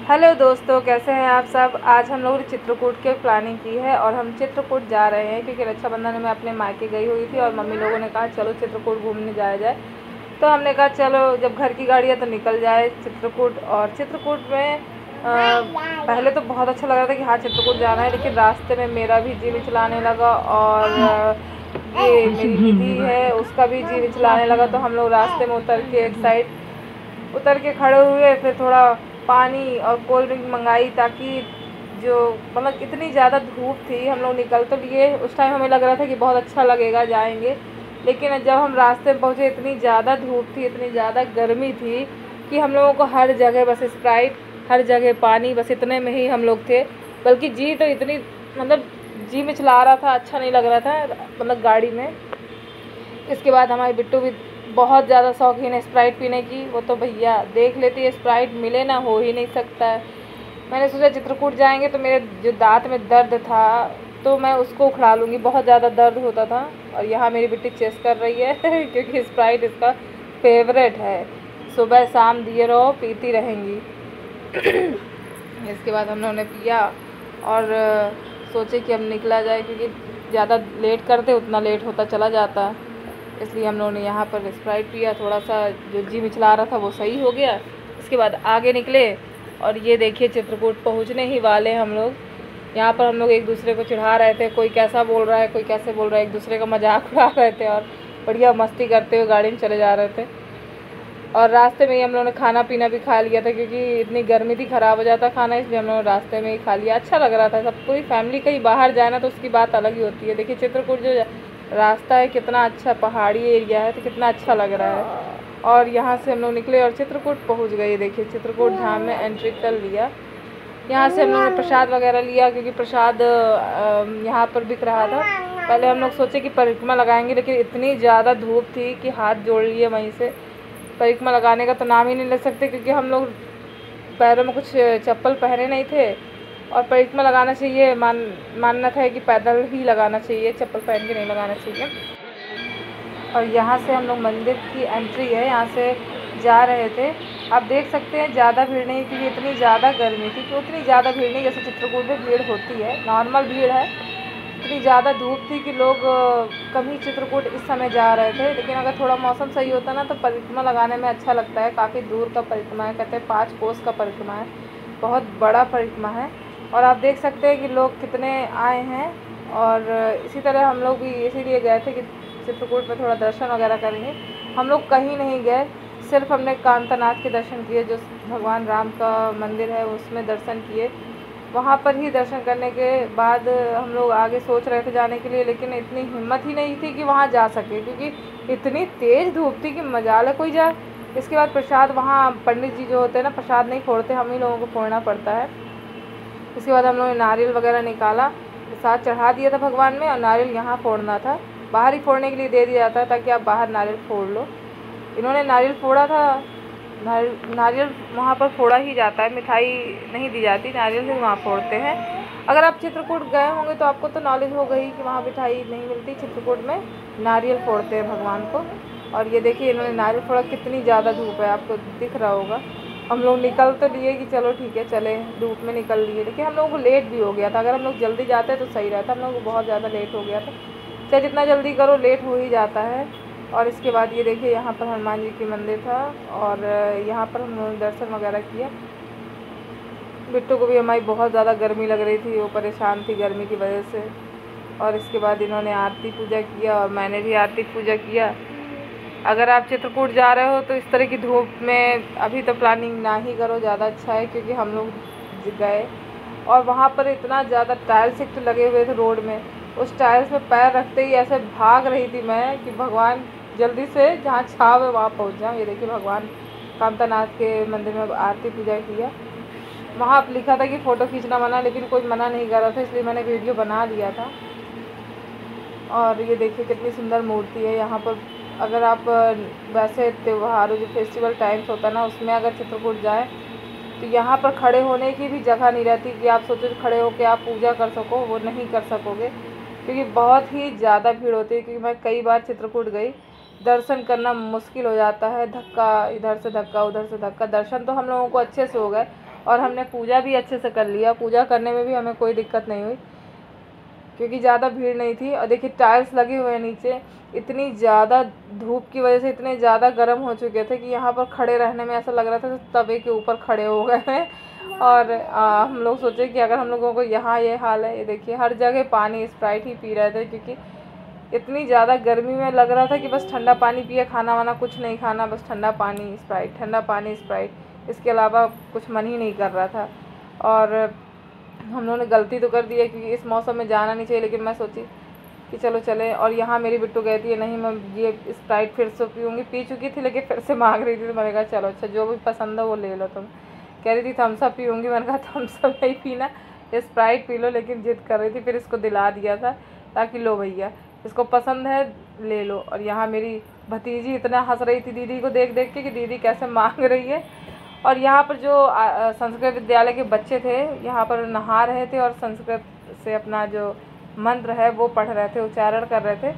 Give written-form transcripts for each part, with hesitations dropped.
Hello दोस्तों, कैसे हैं आप सब। आज हम लोगों ने चित्रकूट की प्लानिंग की है और हम चित्रकूट जा रहे हैं क्योंकि रक्षाबंधन में अपने मायके गई हुई थी और मम्मी लोगों ने कहा चलो चित्रकूट घूमने जाया जाए। तो हमने कहा चलो जब घर की गाड़ी है तो निकल जाए चित्रकूट। और चित्रकूट में पहले तो बहुत अच्छा लग रहा था कि हाँ चित्रकूट जाना है, लेकिन रास्ते में मेरा भी जी मिचलाने लगा और ये मेरी दीदी है उसका भी जी मिचलाने लगा। तो हम लोग रास्ते में उतर के एक साइड उतर के खड़े हुए, फिर थोड़ा पानी और कोल्ड ड्रिंक मंगाई ताकि जो मतलब इतनी ज़्यादा धूप थी। हम लोग निकल तो लिए, उस टाइम हमें लग रहा था कि बहुत अच्छा लगेगा जाएंगे, लेकिन जब हम रास्ते में पहुँचे इतनी ज़्यादा धूप थी, इतनी ज़्यादा गर्मी थी कि हम लोगों को हर जगह बस स्प्राइट, हर जगह पानी, बस इतने में ही हम लोग थे। बल्कि जी तो इतनी मतलब जी मिचला रहा था, अच्छा नहीं लग रहा था मतलब गाड़ी में। इसके बाद हमारी बिट्टू भी बहुत ज़्यादा शौकीन है स्प्राइट पीने की। वो तो भैया देख लेती है स्प्राइट मिले ना हो ही नहीं सकता है। मैंने सोचा चित्रकूट जाएंगे तो मेरे जो दांत में दर्द था तो मैं उसको उखड़ा लूँगी, बहुत ज़्यादा दर्द होता था। और यहाँ मेरी बिट्टी चेस कर रही है क्योंकि स्प्राइट इसका फेवरेट है, सुबह शाम दिए रहो पीती रहेंगी। इसके बाद हम लोगों ने पिया और सोचे कि अब निकला जाए क्योंकि ज़्यादा लेट करते उतना लेट होता चला जाता, इसलिए हम लोगों ने यहाँ पर स्प्राइट पिया। थोड़ा सा जो जी मिचला रहा था वो सही हो गया। इसके बाद आगे निकले और ये देखिए चित्रकूट पहुँचने ही वाले हम लोग। यहाँ पर हम लोग एक दूसरे को चिढ़ा रहे थे, कोई कैसा बोल रहा है कोई कैसे बोल रहा है, एक दूसरे का मजाक उड़ा रहे थे और बढ़िया मस्ती करते हुए गाड़ी में चले जा रहे थे। और रास्ते में ही हम लोगों ने खाना पीना भी खा लिया था क्योंकि इतनी गर्मी थी, ख़राब हो जाता खाना, इसलिए हम लोगों ने रास्ते में ही खा लिया। अच्छा लग रहा था। सब पूरी फैमिली कहीं बाहर जाए ना तो उसकी बात अलग ही होती है। देखिए चित्रकूट जो रास्ता है कितना अच्छा, पहाड़ी एरिया है तो कितना अच्छा लग रहा है। और यहाँ से हम लोग निकले और चित्रकूट पहुँच गए। देखिए चित्रकूट धाम में एंट्री कर लिया। यहाँ से हम लोगों ने प्रसाद वगैरह लिया क्योंकि प्रसाद यहाँ पर बिक रहा था। पहले हम लोग सोचे कि परिक्रमा लगाएंगे, लेकिन इतनी ज़्यादा धूप थी कि हाथ जोड़ लिए वहीं से। परिक्रमा लगाने का तो नाम ही नहीं ले सकते क्योंकि हम लोग पैरों में कुछ चप्पल पहने नहीं थे। और परिक्रमा लगाना चाहिए, मानना है कि पैदल ही लगाना चाहिए, चप्पल पहन के नहीं लगाना चाहिए। और यहाँ से हम लोग मंदिर की एंट्री है, यहाँ से जा रहे थे। आप देख सकते हैं ज़्यादा भीड़ नहीं क्योंकि इतनी ज़्यादा गर्मी थी कि उतनी ज़्यादा भीड़ नहीं जैसे चित्रकूट में भीड़ होती है, नॉर्मल भीड़ है। इतनी ज़्यादा धूप थी कि लोग कम ही चित्रकूट इस समय जा रहे थे, लेकिन अगर थोड़ा मौसम सही होता ना तो परिक्रमा लगाने में अच्छा लगता है। काफ़ी दूर का परिक्रमा है, कहते हैं 5 कोस का परिक्रमा है, बहुत बड़ा परिक्रमा है। और आप देख सकते हैं कि लोग कितने आए हैं। और इसी तरह हम लोग भी इसीलिए गए थे कि चित्रकूट में थोड़ा दर्शन वगैरह करेंगे। हम लोग कहीं नहीं गए, सिर्फ हमने कांतानाथ के दर्शन किए, जो भगवान राम का मंदिर है उसमें दर्शन किए। वहाँ पर ही दर्शन करने के बाद हम लोग आगे सोच रहे थे जाने के लिए, लेकिन इतनी हिम्मत ही नहीं थी कि वहाँ जा सके क्योंकि इतनी तेज़ धूप थी कि मजाल है कोई जाए। इसके बाद प्रसाद, वहाँ पंडित जी जो होते हैं ना प्रसाद नहीं फोड़ते, हम ही लोगों को फोड़ना पड़ता है। इसके बाद हम लोगों ने नारियल वगैरह निकाला, प्रसाद चढ़ा दिया था भगवान में और नारियल यहाँ फोड़ना था। बाहर ही फोड़ने के लिए दे दिया जाता है ताकि आप बाहर नारियल फोड़ लो। इन्होंने नारियल फोड़ा था। नारियल वहाँ पर फोड़ा ही जाता है, मिठाई नहीं दी जाती, नारियल ही वहाँ फोड़ते हैं। अगर आप चित्रकूट गए होंगे तो आपको तो नॉलेज हो गई कि वहाँ मिठाई नहीं मिलती, चित्रकूट में नारियल फोड़ते हैं भगवान को। और ये देखिए इन्होंने नारियल फोड़ा, कितनी ज़्यादा धूप है आपको दिख रहा होगा। हम लोग निकल तो लिए कि चलो ठीक है चले, धूप में निकल लिए, लेकिन हम लोगों को लेट भी हो गया था। अगर हम लोग जल्दी जाते तो सही रहता, हम लोग को बहुत ज़्यादा लेट हो गया था। चाहे जितना जल्दी करो लेट हो ही जाता है। और इसके बाद ये देखिए यहाँ पर हनुमान जी की मंदिर था और यहाँ पर हम लोगों ने दर्शन वगैरह किया। बिट्टू को भी हमारी बहुत ज़्यादा गर्मी लग रही थी, वो परेशान थी गर्मी की वजह से। और इसके बाद इन्होंने आरती पूजा किया और मैंने भी आरती पूजा किया। अगर आप चित्रकूट जा रहे हो तो इस तरह की धूप में अभी तो प्लानिंग ना ही करो, ज़्यादा अच्छा है। क्योंकि हम लोग गए और वहाँ पर इतना ज़्यादा टाइल्स एक तो लगे हुए थे रोड में, उस टाइल्स में पैर रखते ही ऐसे भाग रही थी मैं कि भगवान जल्दी से जहाँ छाव है वहाँ पहुँच जाऊँ। ये देखिए भगवान कांतानाथ के मंदिर में आरती पूजा किया। वहाँ पर लिखा था कि फ़ोटो खींचना मना, लेकिन कोई मना नहीं कर रहा था, इसलिए मैंने वीडियो बना लिया था। और ये देखिए कितनी सुंदर मूर्ति है यहाँ पर। अगर आप वैसे त्योहारों जो फेस्टिवल टाइम्स होता है ना उसमें अगर चित्रकूट जाएँ तो यहाँ पर खड़े होने की भी जगह नहीं रहती कि आप सोचो खड़े होकर आप पूजा कर सको, वो नहीं कर सकोगे क्योंकि बहुत ही ज़्यादा भीड़ होती है। क्योंकि मैं कई बार चित्रकूट गई, दर्शन करना मुश्किल हो जाता है, धक्का इधर से धक्का उधर से धक्का। दर्शन तो हम लोगों को अच्छे से हो गए, और हमने पूजा भी अच्छे से कर लिया। पूजा करने में भी हमें कोई दिक्कत नहीं हुई क्योंकि ज़्यादा भीड़ नहीं थी। और देखिए टाइल्स लगे हुए हैं नीचे, इतनी ज़्यादा धूप की वजह से इतने ज़्यादा गर्म हो चुके थे कि यहाँ पर खड़े रहने में ऐसा लग रहा था तवे के ऊपर खड़े हो गए हैं। और हम लोग सोचे कि अगर हम लोगों को यहाँ ये हाल है, ये देखिए हर जगह पानी स्प्राइट ही पी रहे थे क्योंकि इतनी ज़्यादा गर्मी में लग रहा था कि बस ठंडा पानी पिए, खाना वाना कुछ नहीं खाना, बस ठंडा पानी स्प्राइट, ठंडा पानी स्प्राइट, इसके अलावा कुछ मन ही नहीं कर रहा था। और हम लोगों ने गलती तो कर दी है क्योंकि इस मौसम में जाना नहीं चाहिए, लेकिन मैं सोची कि चलो चले। और यहाँ मेरी बिट्टू कहती है नहीं मैं ये स्प्राइट फिर से पीऊँगी, पी चुकी थी लेकिन फिर से मांग रही थी, तो मैंने कहा चलो अच्छा जो भी पसंद है वो ले लो तुम। कह रही थी थम्स अप पीऊँगी, मैंने कहा थम्स अप नहीं पीना, स्प्राइट पी लो, लेकिन जिद कर रही थी। फिर इसको दिला दिया था ताकि लो भैया इसको पसंद है ले लो। और यहाँ मेरी भतीजी इतना हंस रही थी दीदी को देख देख के कि दीदी कैसे मांग रही है। और यहाँ पर जो संस्कृत विद्यालय के बच्चे थे यहाँ पर नहा रहे थे और संस्कृत से अपना जो मंत्र है वो पढ़ रहे थे, उच्चारण कर रहे थे।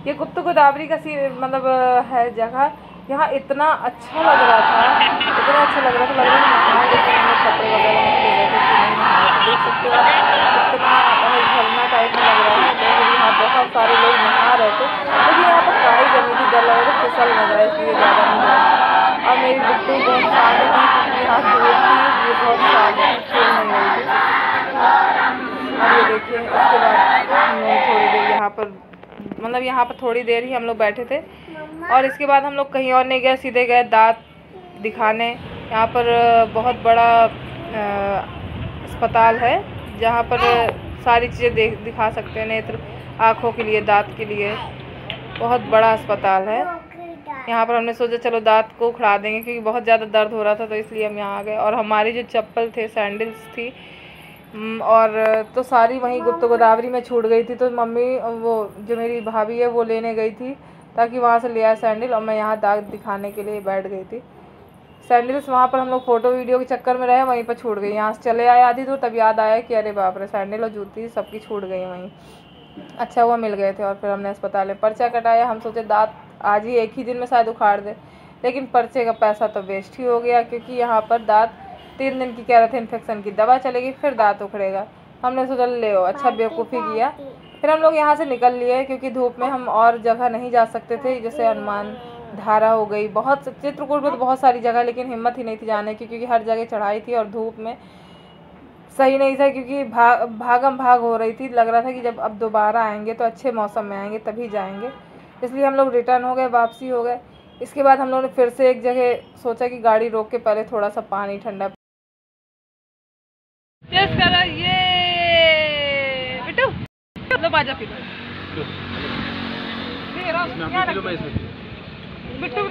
ये गुप्त गोदावरी का मतलब है जगह। यहाँ इतना अच्छा लग रहा था, इतना अच्छा लग रहा था नहाए, लेकिन हम लोग कपड़े वगैरह नहीं ले गए थे, नहीं नहाए थे। देख सकते हो कितना झरना टाइप में लग रहा है। तो यहाँ बहुत सारे लोग नहा रहे थे, लेकिन यहाँ पर काई जमी थी, डर लग रहा था फिसल न जाए, इसलिए ज़्यादा नहीं गए। और मेरी बिट्टू बहुत शांत थी क्योंकि यहाँ धूप थी, ये बहुत शांत थी, खेल नहीं रही थी। और ये देखिए उसके बाद हम लोग थोड़ी देर यहाँ पर मतलब यहाँ पर थोड़ी देर ही हम लोग बैठे थे और इसके बाद हम लोग कहीं और नहीं गए, सीधे गए दांत दिखाने। यहाँ पर बहुत बड़ा अस्पताल है जहाँ पर सारी चीज़ें दिखा सकते हैं, नेत्र, आँखों के लिए, दांत के लिए बहुत बड़ा अस्पताल है। यहाँ पर हमने सोचा चलो दांत को उखड़ा देंगे क्योंकि बहुत ज़्यादा दर्द हो रहा था, तो इसलिए हम यहाँ आ गए। और हमारी जो चप्पल थे, सैंडल्स थी और तो सारी वहीं गुप्त गोदावरी में छूट गई थी, तो मम्मी वो जो मेरी भाभी है वो लेने गई थी ताकि वहाँ से ले आए सैंडल, और मैं यहाँ दाग दिखाने के लिए बैठ गई थी। सैंडल्स वहाँ पर हम लोग फ़ोटो वीडियो के चक्कर में रहे, वहीं पर छूट गई। यहाँ से चले आए आधी दूर, तब याद आया कि अरे बाप रे सैंडल और जूती सबकी छूट गई वहीं। अच्छा हुआ मिल गए थे। और फिर हमने अस्पताल में पर्चा कटाया। हम सोचे दांत आज ही एक ही दिन में शायद उखाड़ दे, लेकिन पर्चे का पैसा तो वेस्ट ही हो गया क्योंकि यहाँ पर दांत 3 दिन की कह रहे थे इन्फेक्शन की दवा चलेगी, फिर दांत उखड़ेगा। हमने सोचा ले अच्छा बेवकूफ़ी किया। फिर हम लोग यहाँ से निकल लिए क्योंकि धूप में हम और जगह नहीं जा सकते थे, जैसे हनुमान धारा हो गई, बहुत चित्रकूट में तो बहुत सारी जगह, लेकिन हिम्मत ही नहीं थी जाने की क्योंकि हर जगह चढ़ाई थी और धूप में सही नहीं था क्योंकि भागम भाग हो रही थी। लग रहा था कि जब अब दोबारा आएंगे तो अच्छे मौसम में आएंगे तभी जाएंगे, इसलिए हम लोग रिटर्न हो गए, वापसी हो गए। इसके बाद हम लोगों ने फिर से एक जगह सोचा कि गाड़ी रोक के पहले थोड़ा सा पानी ठंडा करो। ये बिट्टू लो बाजा पी लो बिट्टू।